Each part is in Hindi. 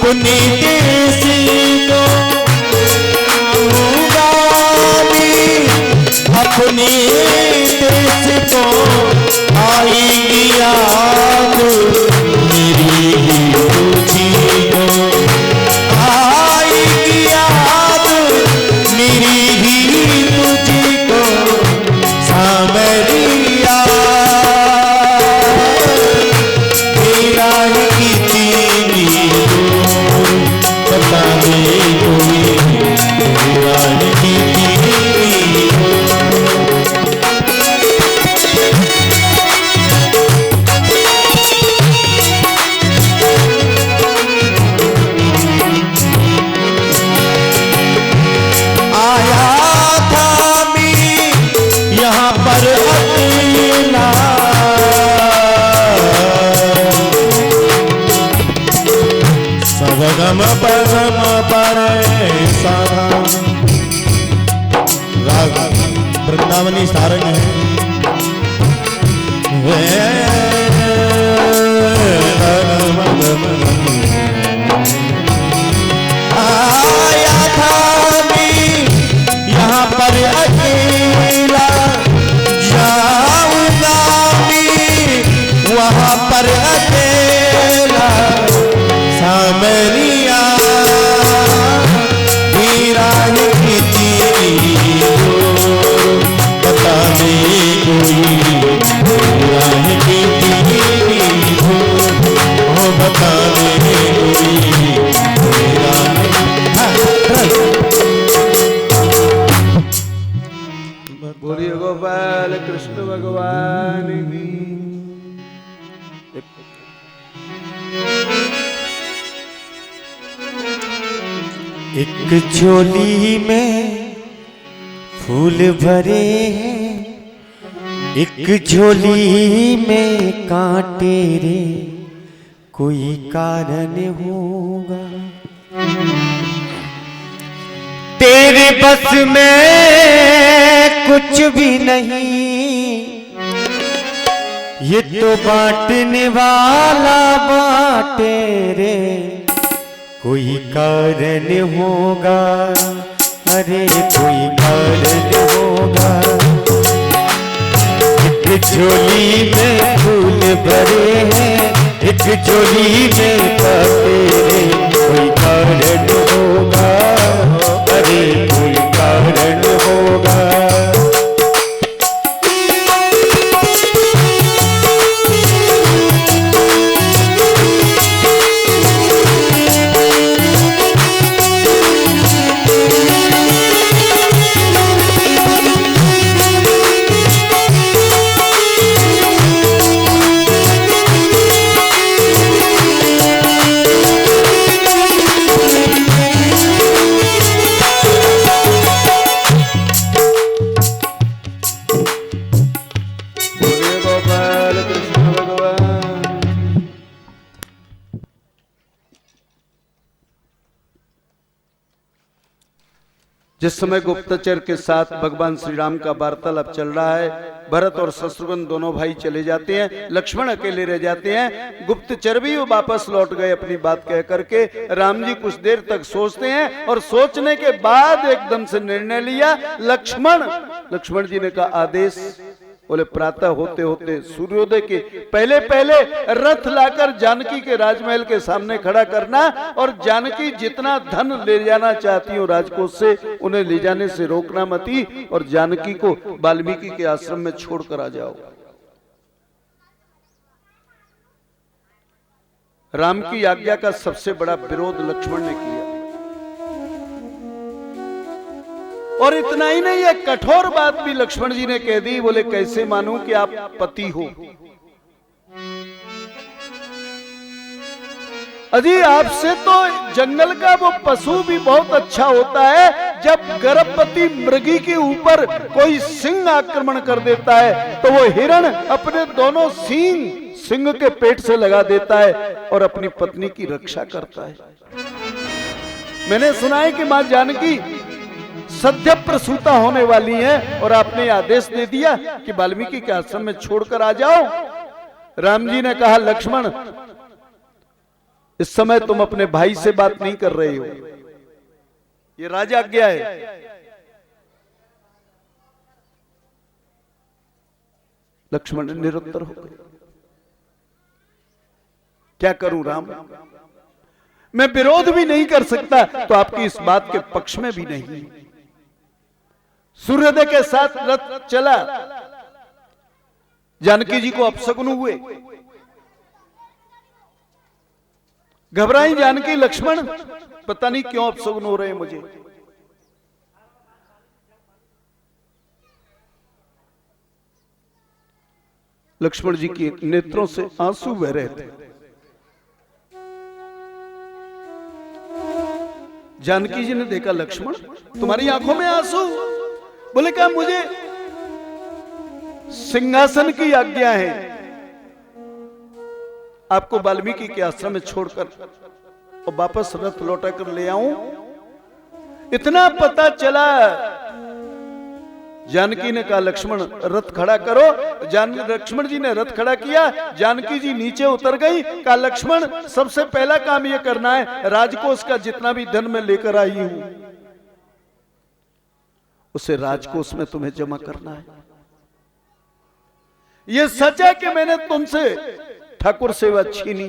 अपनी देसी को आऊंगा भी, अपनी देश को आएगी याद मेरी ही तुझी को, आएगी याद मेरी ही तुझी को सामरिया, तेरा ही चीनी पता नहीं कोई, तेरा ही चीनी गम परम परेशान। राग वृंदावनी सारंग है। आया था मैं यहाँ पर अकेला, जाऊंगा मैं वहाँ पर अकेला सामरिया, हीरा की चीनी पता नहीं कोई, हीरा की चीनी हो बता नहीं कोई, हीरा बोलिए गोपाल कृष्ण भगवान की। एक झोली में फूल भरे हैं, एक झोली में कांटे रे, कोई कारण होगा तेरे बस में कुछ भी नहीं, ये तो बांटने वाला बांटे रे, कोई कारण होगा, अरे कोई कारण होगा। एक झोली में फूल भरे हैं, एक झोली में कांटे रे, कोई कारण होगा, अरे कोई कारण होगा। जिस समय गुप्तचर के साथ भगवान श्री राम का वार्तालाप चल रहा है, भरत और शत्रुघ्न दोनों भाई चले जाते हैं, लक्ष्मण अकेले रह जाते हैं। गुप्तचर भी वापस लौट गए अपनी बात कह करके। राम जी कुछ देर तक सोचते हैं और सोचने के बाद एकदम से निर्णय लिया। लक्ष्मण जी ने कहा आदेश, बोले प्रातः होते होते सूर्योदय के पहले पहले रथ लाकर जानकी के राजमहल के सामने खड़ा करना, और जानकी जितना धन ले जाना चाहती हो राजकोष से उन्हें ले जाने से रोकना मती, और जानकी को वाल्मीकि के आश्रम में छोड़कर आ जाओ। राम की आज्ञा का सबसे बड़ा विरोध लक्ष्मण ने किया, और इतना ही नहीं, एक कठोर बात भी लक्ष्मण जी ने कह दी। बोले कैसे मानूं कि आप पति हो, अजी आपसे तो जंगल का वो पशु भी बहुत अच्छा होता है। जब गर्भवती मृगी के ऊपर कोई सिंह आक्रमण कर देता है तो वो हिरण अपने दोनों सींग सिंह के पेट से लगा देता है और अपनी पत्नी की रक्षा करता है। मैंने सुना है कि मां जानकी सद्य प्रसूता होने वाली है और आपने आदेश दे दिया कि वाल्मीकि के आश्रम में छोड़कर आ जाओ। राम जी ने कहा लक्ष्मण, इस समय तुम अपने भाई से बात नहीं कर रहे हो, ये राजा आज्ञा है। लक्ष्मण निरुत्तर हो गए। क्या करूं राम, मैं विरोध भी नहीं कर सकता तो आपकी इस बात के पक्ष में भी नहीं। सूर्योदय के साथ रथ चला, जानकी जी को अपशकुन हुए, घबराई जानकी, लक्ष्मण पता नहीं क्यों अपशकुन हो रहे हैं मुझे। लक्ष्मण जी के नेत्रों से आंसू बह रहे थे। जानकी जी ने देखा, लक्ष्मण तुम्हारी आंखों में आंसू? बोले क्या मुझे सिंहासन की आज्ञा है, आपको वाल्मीकि के आश्रम में छोड़कर और वापस रथ लौटा कर ले आऊं? इतना पता चला, जानकी ने कहा लक्ष्मण रथ खड़ा करो। लक्ष्मण जी ने रथ खड़ा किया, जानकी जी नीचे उतर गई। कहा लक्ष्मण सबसे पहला काम यह करना है, राजकोष का जितना भी धन मैं लेकर आई हूं उसे राजकोष में तुम्हें जमा करना है। यह सच है कि मैंने तुमसे ठाकुर सेवा छीनी,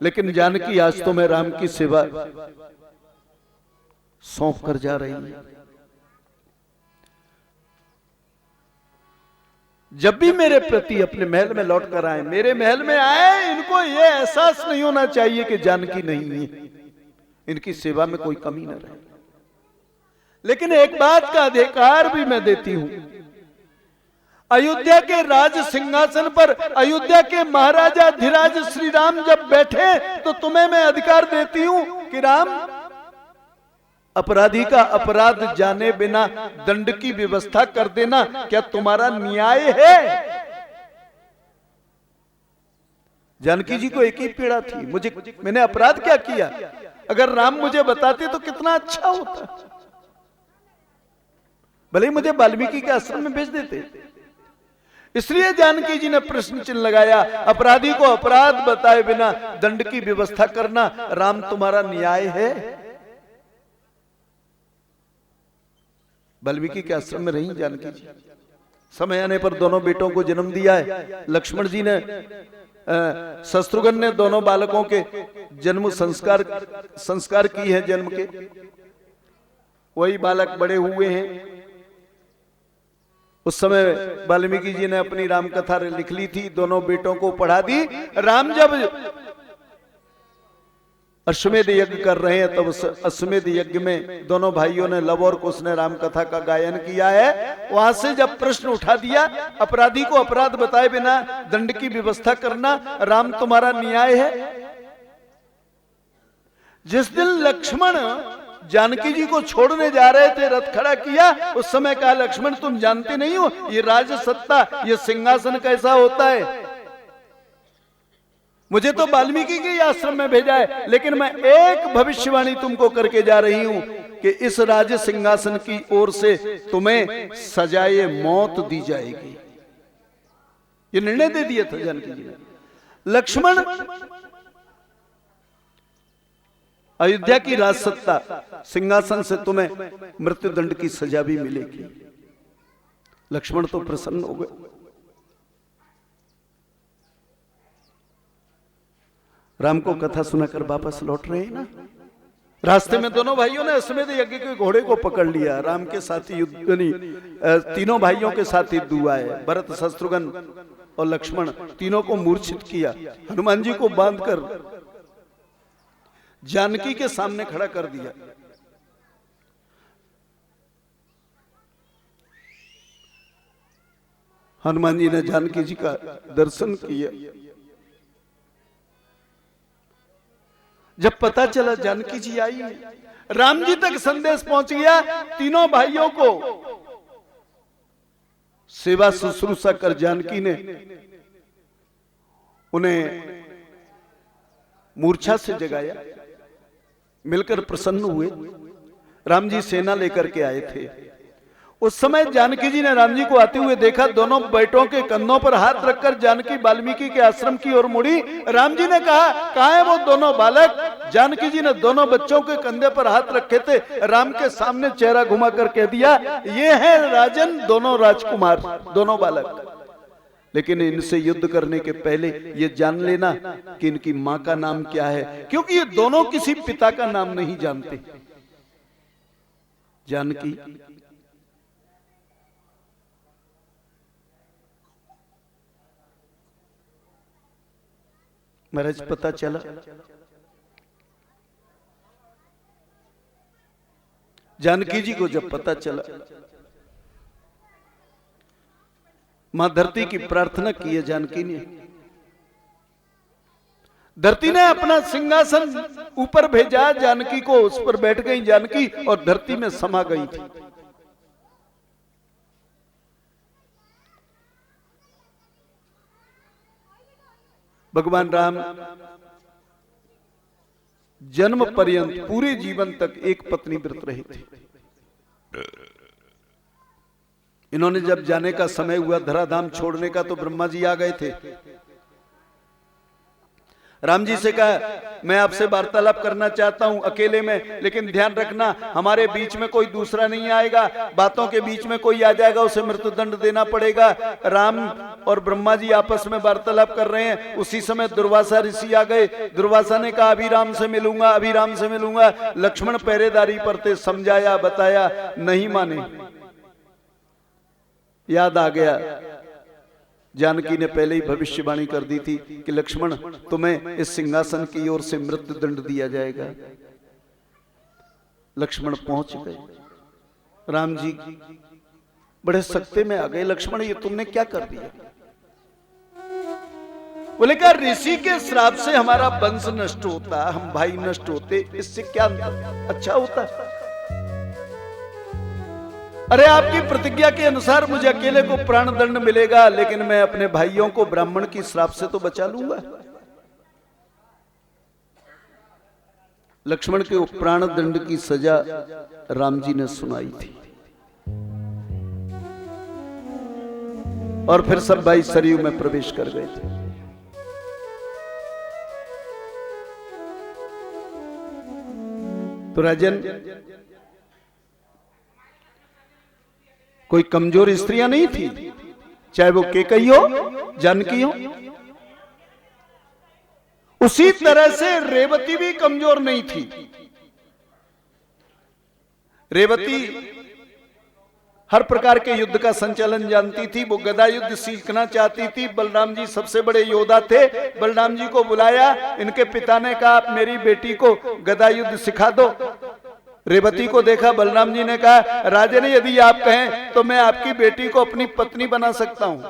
लेकिन जानकी आज तो मैं राम की सेवा सौंप कर जा रही है। जब भी मेरे प्रति अपने महल में लौट कर आए, मेरे महल में आए, इनको यह एहसास नहीं होना चाहिए कि जानकी नहीं है, इनकी सेवा में कोई कमी न रहे। लेकिन एक बात का अधिकार भी मैं देती हूं, अयोध्या के राज सिंहासन पर अयोध्या के महाराजा धीराज श्री राम जब बैठे तो तुम्हें मैं अधिकार देती हूं कि राम अपराधी का अपराध जाने बिना दंड की व्यवस्था कर देना क्या तुम्हारा न्याय है? जानकी जी को एक ही पीड़ा थी, मैंने अपराध क्या किया? अगर राम मुझे बताते तो कितना अच्छा होता, भले ही मुझे वाल्मीकि के आश्रम में भेज देते। इसलिए जानकी जी ने प्रश्न चिन्ह लगाया, अपराधी को अपराध बताए बिना दंड की व्यवस्था करना राम तुम्हारा न्याय है? वाल्मीकि के आश्रम में रही जानकी जी, समय आने पर दोनों बेटों को जन्म दिया है। लक्ष्मण जी ने शत्रुघ्न ने दोनों बालकों के जन्म संस्कार की है, जन्म के वही बालक बड़े हुए हैं। उस समय वाल्मीकि जी ने अपनी राम कथा लिख ली थी, दोनों बेटों को पढ़ा दी। राम जब अश्वमेध यज्ञ कर रहे हैं तब तो अश्वमेध यज्ञ में दोनों भाइयों ने लव और कुश ने राम कथा का गायन किया है। वहां से जब प्रश्न उठा दिया, अपराधी को अपराध बताए बिना दंड की व्यवस्था करना राम तुम्हारा न्याय है? जिस दिन लक्ष्मण जानकी जी को छोड़ने जा रहे थे, रथ खड़ा किया, उस समय कहा लक्ष्मण तुम जानते नहीं हो ये राज सत्ता, ये सिंहासन कैसा होता है? मुझे तो वाल्मीकि के आश्रम में भेजा है, लेकिन मैं एक भविष्यवाणी तुमको करके जा रही हूं कि इस राज सिंहासन की ओर से तुम्हें सजाए मौत दी जाएगी। ये निर्णय दे दिया था जानकी जी ने। लक्ष्मण अयोध्या की राज सत्ता सिंहासन से तुम्हें मृत्युदंड की सजा भी मिलेगी। लक्ष्मण तो प्रसन्न हो गए। राम को कथा सुनाकर वापस लौट रहे हैं ना, रास्ते में दोनों भाइयों ने अश्वमेध यज्ञ के घोड़े को पकड़ लिया। राम के साथ युद्ध तीनों भाइयों के साथ युद्ध हुआ है। भरत, शत्रुघ्न और लक्ष्मण तीनों को मूर्छित किया। हनुमान जी को बांधकर जानकी के सामने खड़ा कर दिया। हनुमान जी ने जानकी जी का दर्शन किया। जब पता चला जानकी जी आई है, राम जी तक संदेश पहुंच गया। तीनों भाइयों को सेवा शुश्रूषा कर जानकी ने उन्हें मूर्छा से जगाया। मिलकर प्रसन्न हुए। राम जी सेना लेकर के आए थे। उस समय जानकी जी ने राम जी को आते हुए देखा, दोनों बेटों के कंधों पर हाथ रखकर जानकी वाल्मीकि के आश्रम की ओर मुड़ी। राम जी ने कहा, कहाँ है वो दोनों बालक? जानकी जी ने दोनों बच्चों के कंधे पर हाथ रखे थे, राम के सामने चेहरा घुमा कर कह दिया, ये हैं राजन, दोनों राजकुमार, दोनों बालक। लेकिन इनसे युद्ध करने के पहले ये जान लेना कि इनकी मां का नाम क्या है, क्योंकि ये दोनों किसी पिता का नाम नहीं जानते। जानकी महाराज पता चला जानकी जी को जब पता चला, मां धरती की प्रार्थना की है जानकी ने। धरती ने अपना सिंहासन ऊपर भेजा, जानकी को उस पर बैठ गई जानकी और धरती में समा गई थी। भगवान राम जन्म पर्यंत पूरे जीवन तक एक पत्नी व्रत रहे थे। इन्होंने जब जाने का समय हुआ धराधाम छोड़ने का, तो ब्रह्मा जी आ गए थे। राम जी से कहा, मैं आपसे वार्तालाप करना चाहता हूं अकेले में, लेकिन ध्यान रखना हमारे बीच में कोई दूसरा नहीं आएगा। बातों के बीच में कोई आ जाएगा उसे मृत्युदंड देना पड़ेगा। राम और ब्रह्मा जी आपस में वार्तालाप कर रहे हैं, उसी समय दुर्वासा ऋषि आ गए। दुर्वासा ने कहा, अभी राम से मिलूंगा, अभी राम से मिलूंगा। लक्ष्मण पहरेदारी पर थे, समझाया बताया, नहीं माने। याद आ गया, जानकी ने पहले ही भविष्यवाणी कर दी थी कि लक्ष्मण तुम्हें इस सिंहासन की ओर से मृत्युदंड दिया जाएगा। लक्ष्मण पहुंच गए, राम जी बड़े सख्ते में आ गए। लक्ष्मण ये तुमने क्या कर दिया? बोले क्या, ऋषि के श्राप से हमारा वंश नष्ट होता, हम भाई नष्ट होते, इससे क्या अच्छा होता? अरे आपकी प्रतिज्ञा के अनुसार मुझे अकेले को प्राण दंड मिलेगा, लेकिन मैं अपने भाइयों को ब्राह्मण की श्राप से तो बचा लूंगा। लक्ष्मण के प्राण दंड की सजा राम जी ने सुनाई थी। और फिर सब भाई सरयू में प्रवेश कर गए थे। तो राजन, कोई कमजोर स्त्रियां नहीं थी, चाहे वो केकई हो, जानकी हो। उसी तरह से रेवती भी कमजोर नहीं थी। रेवती हर प्रकार के युद्ध का संचालन जानती थी, वो गदा युद्ध सीखना चाहती थी। बलराम जी सबसे बड़े योद्धा थे, बलराम जी को बुलाया। इनके पिता ने कहा, आप मेरी बेटी को गदा युद्ध सिखा दो। रेवती को देखा, बलराम जी ने कहा, राजन यदि आप कहें तो मैं आपकी बेटी को अपनी पत्नी बना सकता हूं।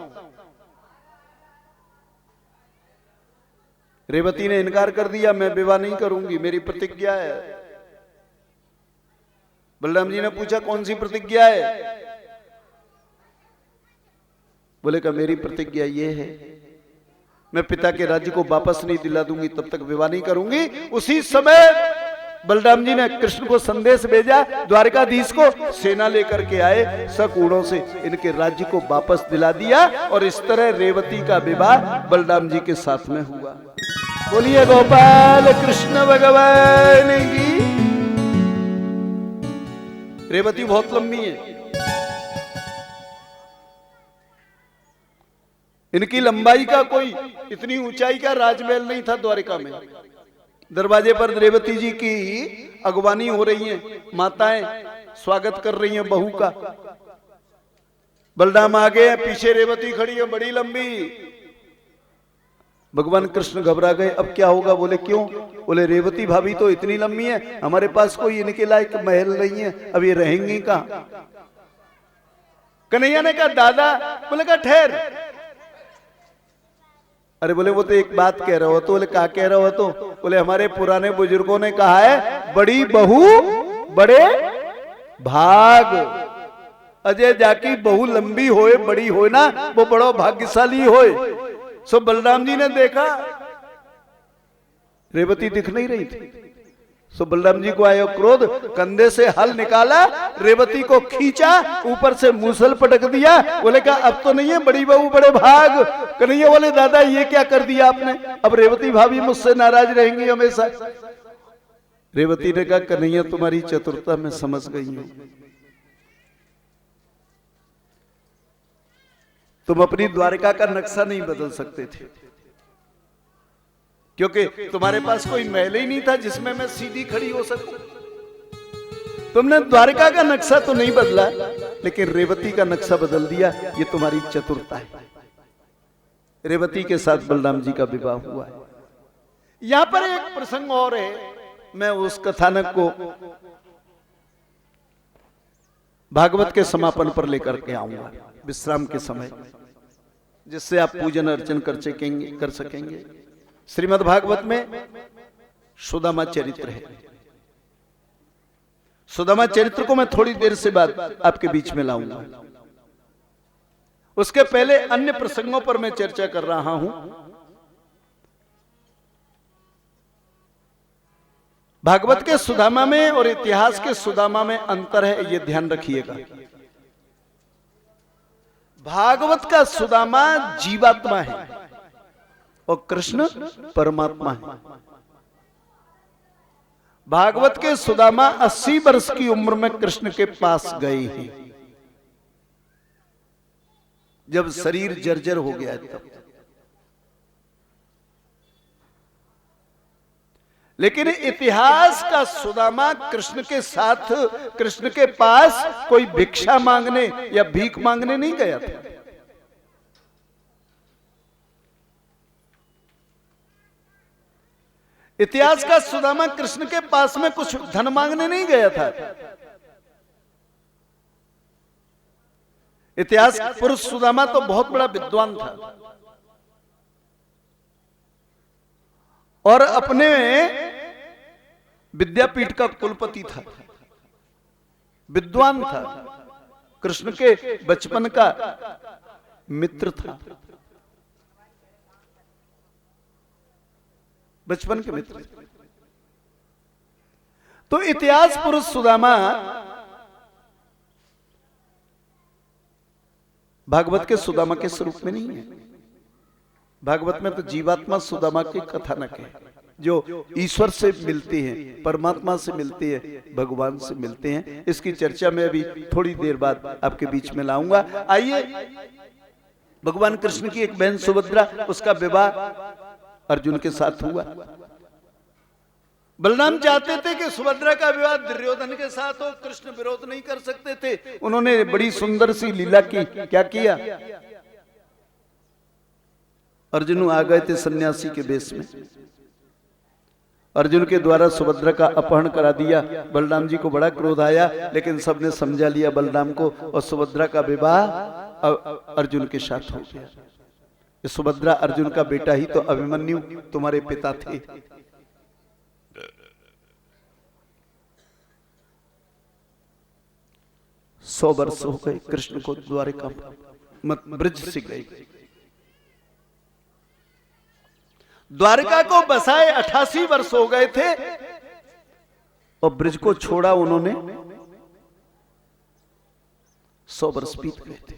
रेवती ने इनकार कर दिया, मैं विवाह नहीं करूंगी, मेरी प्रतिज्ञा है। बलराम जी ने पूछा, कौन सी प्रतिज्ञा है? बोले का, मेरी प्रतिज्ञा ये है, मैं पिता के राज्य को वापस नहीं दिला दूंगी, तब तक विवाह नहीं करूंगी। उसी समय बलराम जी ने कृष्ण को संदेश भेजा, द्वारकाधीश को, सेना लेकर के आए, सकूड़ों से इनके राज्य को वापस दिला दिया। और इस तरह रेवती का विवाह बलराम जी के साथ में हुआ। बोलिए गोपाल कृष्ण भगवान की। रेवती बहुत लंबी है, इनकी लंबाई का कोई इतनी ऊंचाई का राजमहल नहीं था द्वारिका में। दरवाजे पर रेवती जी की अगवानी हो रही है, माताएं स्वागत कर रही हैं बहू का। बलराम आगे, पीछे रेवती खड़ी है, बड़ी लंबी। भगवान कृष्ण घबरा गए, अब क्या होगा? बोले क्यों? बोले रेवती भाभी तो इतनी लंबी है, हमारे पास कोई इनके लायक महल नहीं है, अब ये रहेंगी कहां? कन्हैया ने कहा, दादा। बोले कहा, ठहर। अरे बोले, वो तो एक बात कह रहे हो। तो बोले, क्या कह रहे हो? तो बोले, हमारे पुराने बुजुर्गों ने कहा है, बड़ी बहू बड़े भाग। अजय जाकी बहू लंबी होए, बड़ी होए ना, वो बड़ो भाग्यशाली होए। सो बलराम जी ने देखा रेवती दिख नहीं रही थी, सो बलराम जी को आयो क्रोध, कंधे से हल निकाला, रेवती को खींचा, ऊपर से मूसल पटक दिया। बोले कहा अब तो नहीं है, बड़ी बहू बड़े भाग। कन्हैया बोले दादा ये क्या कर दिया आपने, अब रेवती भाभी मुझसे नाराज रहेंगी हमेशा। रेवती ने कहा कन्हैया तुम्हारी चतुरता मैं समझ गई हूं, तुम अपनी द्वारका का नक्शा नहीं बदल सकते थे, क्योंकि तुम्हारे पास कोई महल ही नहीं था जिसमें मैं सीधी खड़ी हो सकूं। तुमने द्वारका का नक्शा तो नहीं बदला, लेकिन रेवती का नक्शा बदल दिया, ये तुम्हारी चतुरता है। रेवती के साथ बलराम जी का विवाह हुआ है। यहां पर एक प्रसंग और है, मैं उस कथानक को भागवत के समापन पर लेकर के आऊंगा विश्राम के समय, जिससे आप पूजन अर्चन कर सकेंगे। श्रीमद् भागवत में सुदामा चरित्र है। सुदामा चरित्र को मैं थोड़ी देर से बाद आपके बीच में लाऊंगा। उसके पहले अन्य प्रसंगों पर मैं चर्चा कर रहा हूं। भागवत के सुदामा में और इतिहास के सुदामा में अंतर है, यह ध्यान रखिएगा। भागवत का सुदामा जीवात्मा है और कृष्ण परमात्मा है। भागवत के सुदामा 80 वर्ष की उम्र में कृष्ण के पास गए हैं, जब शरीर जर्जर हो गया तब। लेकिन इतिहास का सुदामा कृष्ण के साथ, कृष्ण के पास कोई भिक्षा मांगने या भीख मांगने नहीं गया था। इतिहास का सुदामा कृष्ण के पास में कुछ धन मांगने नहीं गया था। इतिहास पुरुष सुदामा तो बहुत बड़ा विद्वान था और अपने विद्यापीठ का कुलपति था, विद्वान था, कृष्ण के बचपन का मित्र था, बचपन के मित्र। तो इतिहास पुरुष सुदामा भागवत के सुदामा के स्वरूप में नहीं है। भागवत में तो जीवात्मा सुदामा की कथानक है, जो ईश्वर से मिलते हैं, परमात्मा से मिलते हैं, भगवान से मिलते हैं। इसकी चर्चा मैं अभी थोड़ी देर बाद आपके बीच में लाऊंगा। आइए, भगवान कृष्ण की एक बहन सुभद्रा, उसका विवाह अर्जुन के साथ हुआ। बलराम चाहते थे कि सुभद्रा का विवाह दुर्योधन के साथ हो, कृष्ण विरोध नहीं कर सकते थे। उन्होंने बड़ी सुंदर सी लीला की। क्या किया? अर्जुन आ गए थे सन्यासी के वेश में, अर्जुन के द्वारा सुभद्रा का अपहरण करा दिया। बलराम जी को बड़ा क्रोध आया, लेकिन सबने समझा लिया बलराम को और सुभद्रा का विवाह अर्जुन के साथ हो गया। सुभद्रा अर्जुन का बेटा ही तो अभिमन्यु तुम्हारे पिता थे। सौ वर्ष हो गए कृष्ण को द्वारिका ब्रज से गए। द्वारिका को बसाए 88 वर्ष हो गए थे और ब्रज को छोड़ा उन्होंने 100 वर्ष बीत गए थे।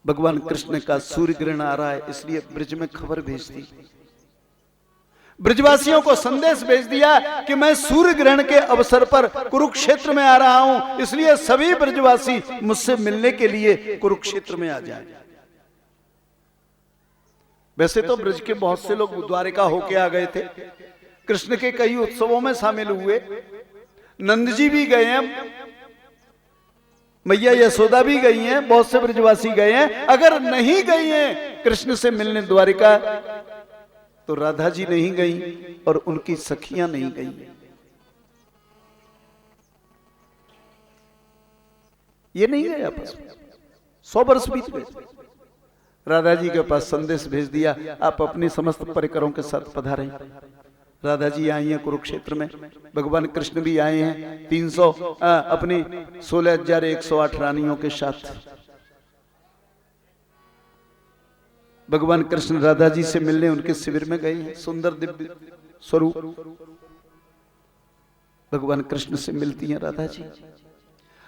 भगवान कृष्ण का सूर्य ग्रहण आ रहा है, इसलिए ब्रज में खबर भेज दी, ब्रजवासियों को संदेश भेज दिया कि मैं सूर्य ग्रहण के अवसर पर कुरुक्षेत्र में आ रहा हूं, इसलिए सभी ब्रजवासी मुझसे मिलने के लिए कुरुक्षेत्र में आ जाएं। वैसे तो ब्रज के बहुत से लोग द्वारिका होके आ गए थे, कृष्ण के कई उत्सवों में शामिल हुए, नंद जी भी गए हैं, मैया यशोदा भी गई हैं, बहुत से ब्रजवासी गए हैं। अगर नहीं गई हैं कृष्ण से मिलने द्वारिका, तो राधा जी नहीं गई और उनकी सखियां नहीं गई। ये नहीं गए आपस में, 100 वर्ष बीत गए। राधा जी के पास संदेश भेज दिया, आप अपनी समस्त परिकरों के साथ पधारें। राधा जी आई हैं कुरुक्षेत्र में, भगवान कृष्ण भी आए हैं 300 अपनी 16,108 रानियों के साथ। भगवान कृष्ण राधा जी से मिलने उनके शिविर में गए हैं। सुंदर दिव्य स्वरूप भगवान कृष्ण से मिलती हैं राधा जी।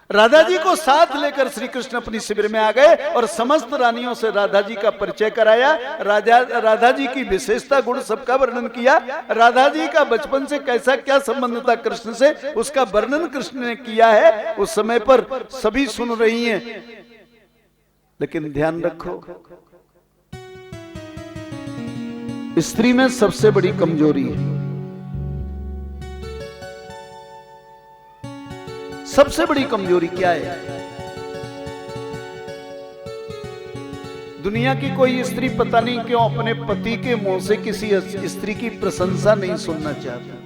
राधा जी को साथ लेकर श्री कृष्ण अपनी शिविर में आ गए और समस्त रानियों से राधा जी का परिचय कराया। राधा जी की विशेषता गुण सबका वर्णन किया। राधा जी का बचपन से कैसा क्या संबंध था कृष्ण से, उसका वर्णन कृष्ण ने किया है। उस समय पर सभी सुन रही हैं, लेकिन ध्यान रखो, स्त्री में सबसे बड़ी कमजोरी है, सबसे बड़ी कमजोरी क्या है? दुनिया की कोई स्त्री पता नहीं क्यों अपने पति के मुंह से किसी स्त्री की प्रशंसा नहीं सुनना चाहती।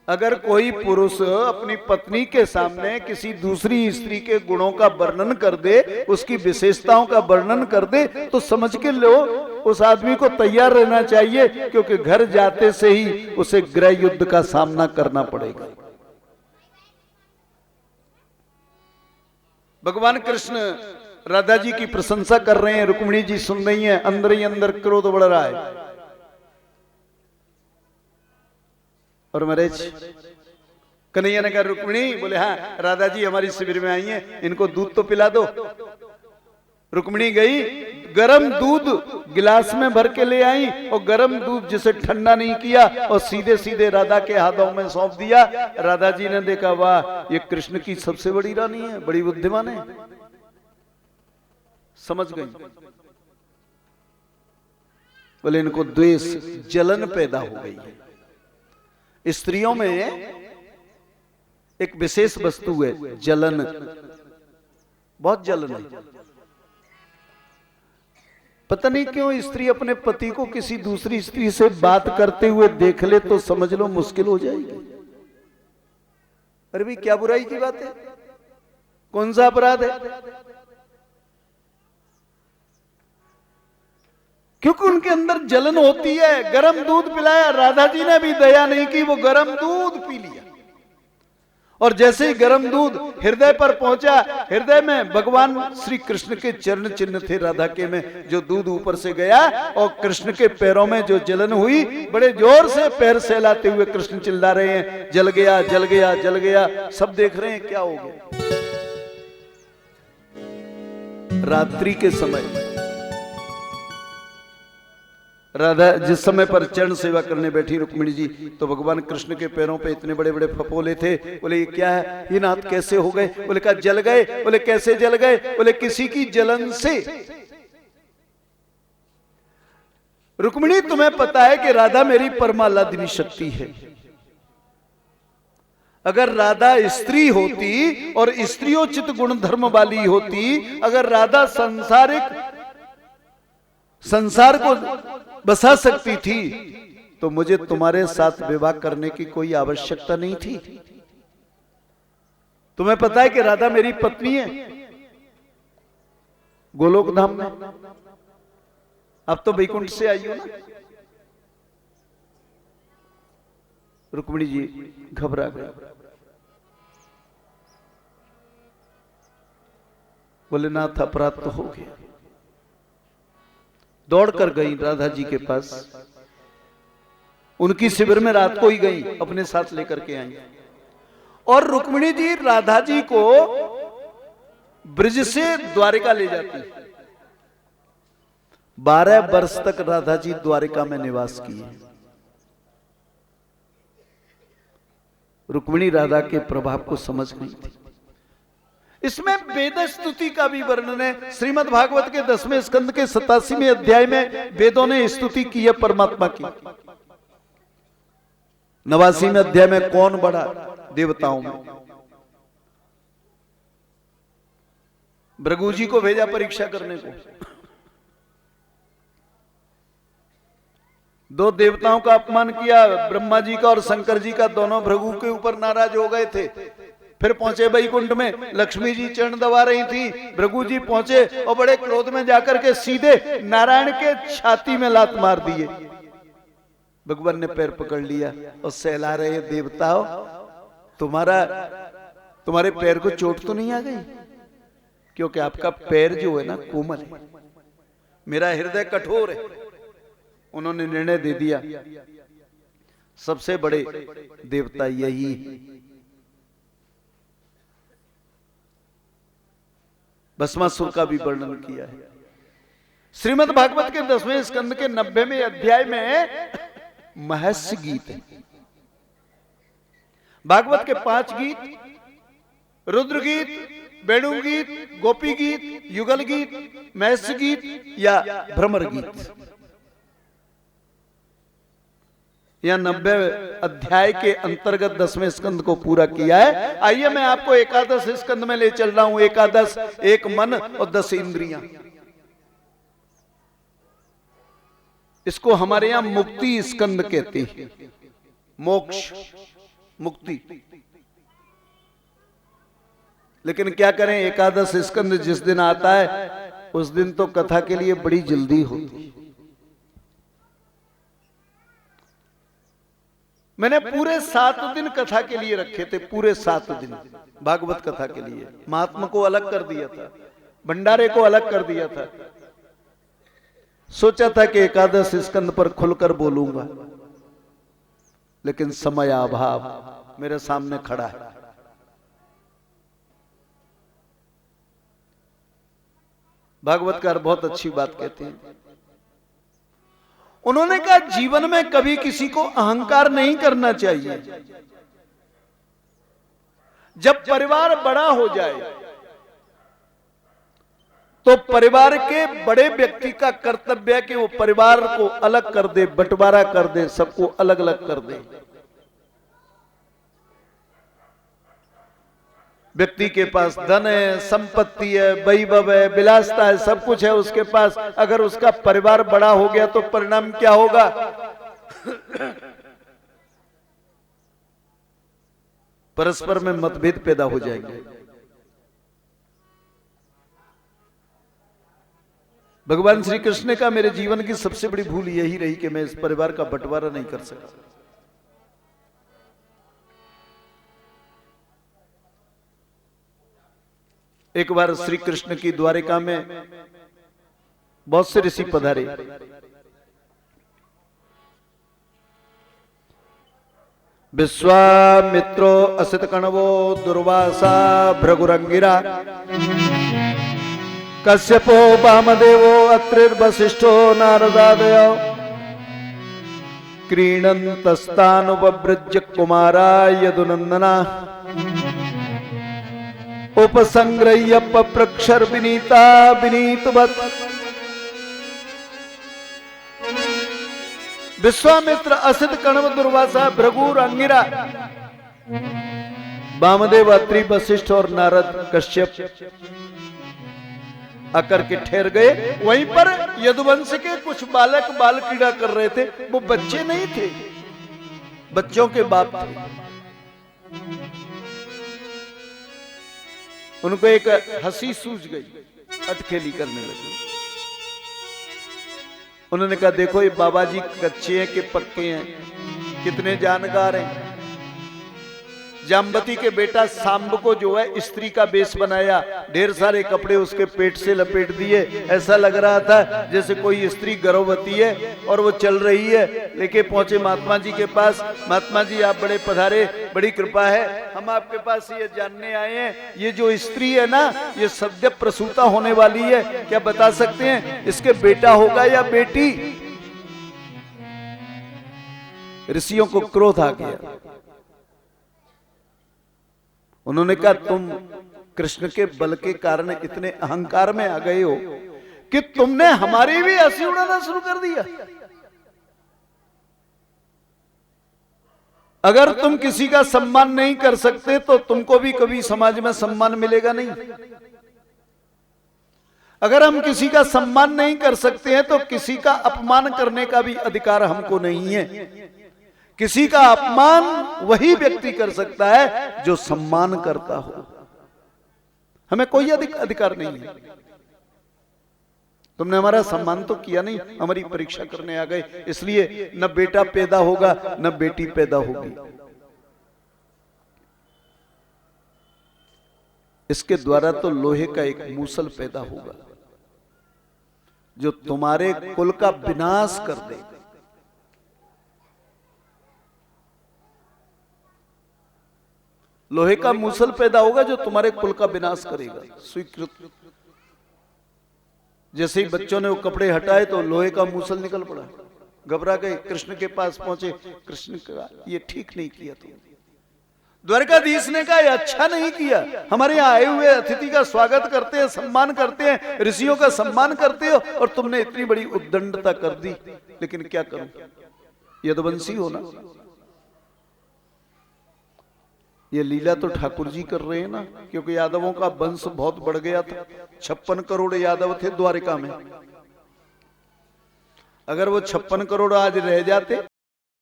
अगर कोई पुरुष अपनी पत्नी के सामने किसी दूसरी स्त्री के गुणों का वर्णन कर दे, उसकी विशेषताओं का वर्णन कर दे, तो समझ के लो उस आदमी को तैयार रहना चाहिए, क्योंकि घर जाते से ही उसे गृह युद्ध का सामना करना पड़ेगा। भगवान कृष्ण राधा जी की प्रशंसा कर रहे हैं, रुक्मिणी जी सुन रही हैं, अंदर ही अंदर क्रोध बढ़ रहा है। और महाराज कन्हैया ने कहा रुक्मिणी, बोले हाँ राधा जी हमारी शिविर में आई हैं, इनको दूध तो पिला दो। रुक्मिणी गई, गरम दूध गिलास में भर के ले आई और गरम दूध जिसे ठंडा नहीं किया और सीधे सीधे राधा के हाथों में सौंप दिया। राधा जी ने देखा, वाह ये कृष्ण की सबसे बड़ी रानी है, बड़ी बुद्धिमान है, समझ गई। बोले इनको द्वेष जलन पैदा हो गई है। स्त्रियों में एक विशेष वस्तु है जलन, बहुत जलन है। पता नहीं क्यों स्त्री अपने पति को किसी दूसरी स्त्री से बात करते हुए देख ले तो समझ लो मुश्किल हो जाएगी। अरे भाई क्या बुराई की बात है, कौन सा अपराध है? क्योंकि उनके अंदर जलन होती है। गरम दूध पिलाया, राधा जी ने भी दया नहीं की, वो गरम दूध पी लिया। और जैसे ही गरम दूध हृदय पर पहुंचा, हृदय में भगवान श्री कृष्ण के चरण चिन्ह थे राधा के में, जो दूध ऊपर से गया और कृष्ण के पैरों में जो जलन हुई, बड़े जोर से पैर सहलाते हुए कृष्ण चिल्ला रहे हैं, जल गया जल गया जल गया। सब देख रहे हैं क्या हो गया। रात्रि के समय राधा जिस समय पर चरण सेवा करने बैठी रुक्मिणी जी, तो भगवान कृष्ण के पैरों पे इतने बड़े बड़े फपोले थे। बोले ये क्या है, ये नाथ कैसे हो गए? बोले कहा जल गए। बोले कैसे जल गए? बोले किसी की जलन से। रुक्मिणी तुम्हें पता है कि राधा मेरी परमालादिनी शक्ति है। अगर राधा स्त्री होती और स्त्रियोचित गुण धर्म वाली होती, अगर राधा संसार को बसा सकती थी, तो मुझे तुम्हारे साथ विवाह करने की कोई आवश्यकता नहीं थी। तुम्हें पता है कि राधा मेरी पत्नी है गोलोक धाम में, अब तो वैकुंठ से आई हो ना। रुक्मिणी जी घबरा गए, बोले नाथ अपराध तो हो गया। दौड़कर गई राधा जी के पास, उनकी शिविर में रात को ही गई, अपने साथ लेकर के आई। और रुक्मिणी जी राधा जी को ब्रिज से द्वारिका ले जाती। 12 वर्ष तक राधा जी द्वारिका में निवास किए। रुक्मिणी राधा के प्रभाव को समझ गई थी। इसमें वेद स्तुति का भी वर्णन है। श्रीमद् भागवत के 10वें स्कंद के 87वें अध्याय में वेदों ने स्तुति की है परमात्मा की। 89वें अध्याय में कौन बड़ा देवताओं में। भृगु जी को भेजा परीक्षा करने को। 2 देवताओं का अपमान किया, ब्रह्मा जी का और शंकर जी का। दोनों भृगु के ऊपर नाराज हो गए थे। फिर पहुंचे वैकुंठ में, लक्ष्मी जी चरण दबा रही थी। भृगु जी पहुंचे और बड़े क्रोध में जाकर के सीधे नारायण के छाती में लात मार दिए। भगवान ने पैर पकड़ लिया और सहला रहे, देवताओं तुम्हारे पैर को चोट तो नहीं आ गई? क्योंकि आपका पैर जो है ना कोमल है, मेरा हृदय कठोर है। उन्होंने निर्णय दे दिया सबसे बड़े देवता यही है। भस्मासुर का भी वर्णन किया है श्रीमद् भागवत के 10वें स्कंद के 90वें अध्याय में। महस्य गीत है, भागवत के 5 गीत, रुद्र गीत, वेणु गीत, गोपी गीत, युगल गीत, महस्य गीत या भ्रमर गीत। यह 90 अध्याय के अंतर्गत 10वें स्कंद को पूरा किया है। आइए मैं आपको एकादश स्कंद में ले चल रहा हूं। एकादश, एक मन और 10 इंद्रियां। इसको हमारे यहां मुक्ति स्कंद कहते हैं, मोक्ष, मुक्ति। लेकिन क्या करें, एकादश स्कंद जिस दिन आता है उस दिन तो कथा के लिए बड़ी जल्दी होती है। मैंने पूरे 7 दिन कथा के लिए रखे थे, पूरे 7 दिन भागवत कथा के लिए। महात्मा को अलग कर दिया था, भंडारे को अलग कर दिया था। सोचा था कि एकादश स्कंद पर खुलकर बोलूंगा, लेकिन समय अभाव मेरे सामने खड़ा है। भागवतकार बहुत अच्छी बात कहते हैं। उन्होंने कहा जीवन में कभी किसी को अहंकार नहीं करना चाहिए। जब परिवार बड़ा हो जाए तो परिवार के बड़े व्यक्ति का कर्तव्य है कि वो परिवार को अलग कर दे, बंटवारा कर दे, सबको अलग अलग कर दे। व्यक्ति के पास धन है, संपत्ति है, वैभव है, विलासता है, सब कुछ है उसके पास। अगर उसका परिवार बड़ा हो गया तो परिणाम क्या होगा? परस्पर में मतभेद पैदा हो जाएंगे। भगवान श्री कृष्ण का मेरे जीवन की सबसे बड़ी भूल यही रही कि मैं इस परिवार का बंटवारा नहीं कर सका। एक बार श्री कृष्ण की द्वारिका में बहुत से ऋषि पधारे। विश्वामित्रो असित कण्वो दुर्वासा भृगुरंगिरा कश्यपो वामदेवो अत्रिर्वसिष्ठो नारदादयो क्रीडन्तस्तानुपवृज्य कुमारा यदुनंदना उपसंग्रह्य पप्रक्षर विनीता विनीतवत्। विश्वामित्र, असित कण्व, दुर्वासा, भृगु, अंगिरा, वामदेव, अत्रि, वशिष्ठ और नारद कश्यप आकर के ठहर गए। वहीं पर यदुवंश के कुछ बालक बाल क्रीड़ा कर रहे थे। वो बच्चे नहीं थे, बच्चों के बाप थे। उनको एक हंसी सूझ गई, अटखेली करने लगे। उन्होंने कहा देखो ये बाबा जी कच्चे हैं कि पक्के हैं, कितने जानकार हैं। जाम्बती के बेटा सांब को जो है स्त्री का वेश बनाया, ढेर सारे कपड़े उसके पेट से लपेट दिए। ऐसा लग रहा था जैसे कोई स्त्री गर्भवती है और वो चल रही है। लेके पहुंचे महात्मा जी के पास। महात्मा जी आप बड़े पधारे, बड़ी कृपा है, हम आपके पास ये जानने आए हैं ये जो स्त्री है ना ये सद्य प्रसूता होने वाली है, क्या बता सकते हैं इसके बेटा होगा या बेटी? ऋषियों को क्रोध आ गया। उन्होंने कहा तुम कृष्ण के बल के कारण इतने अहंकार में आ गए हो कि तुमने हमारी भी हंसी उड़ाना शुरू कर दिया। अगर तुम किसी का सम्मान नहीं कर सकते तो तुमको भी कभी समाज में सम्मान मिलेगा नहीं। अगर हम किसी का सम्मान नहीं कर सकते हैं तो किसी का अपमान करने का भी अधिकार हमको नहीं है। किसी का अपमान वही व्यक्ति कर सकता है जो सम्मान करता हो। हमें कोई अधिकार नहीं है। तुमने हमारा सम्मान तो किया नहीं, हमारी परीक्षा करने आ गए, इसलिए न बेटा पैदा होगा न बेटी पैदा होगी। इसके द्वारा तो लोहे का एक मूसल पैदा होगा जो तुम्हारे कुल का विनाश कर देगा। लोहे का मूसल पैदा होगा जो तुम्हारे कुल का विनाश करेगा। स्वीकृत। जैसे ही बच्चों ने वो कपड़े हटाए तो लोहे का मूसल निकल पड़ा, घबरा गए, कृष्ण के पास पहुंचे। कृष्ण कहा ये ठीक नहीं किया तुम। द्वारकाधीश ने कहा ये अच्छा नहीं किया, हमारे यहाँ आए हुए अतिथि का स्वागत करते हैं, सम्मान करते हैं, ऋषियों का सम्मान करते हो, और तुमने इतनी बड़ी उद्दंडता कर दी। लेकिन क्या करूं, यदुवंशी हो ना, ये लीला तो ठाकुर जी कर रहे हैं ना, क्योंकि यादवों का वंश बहुत बढ़ गया था। 56 करोड़ यादव थे द्वारिका में। अगर वो 56 करोड़ आज रह जाते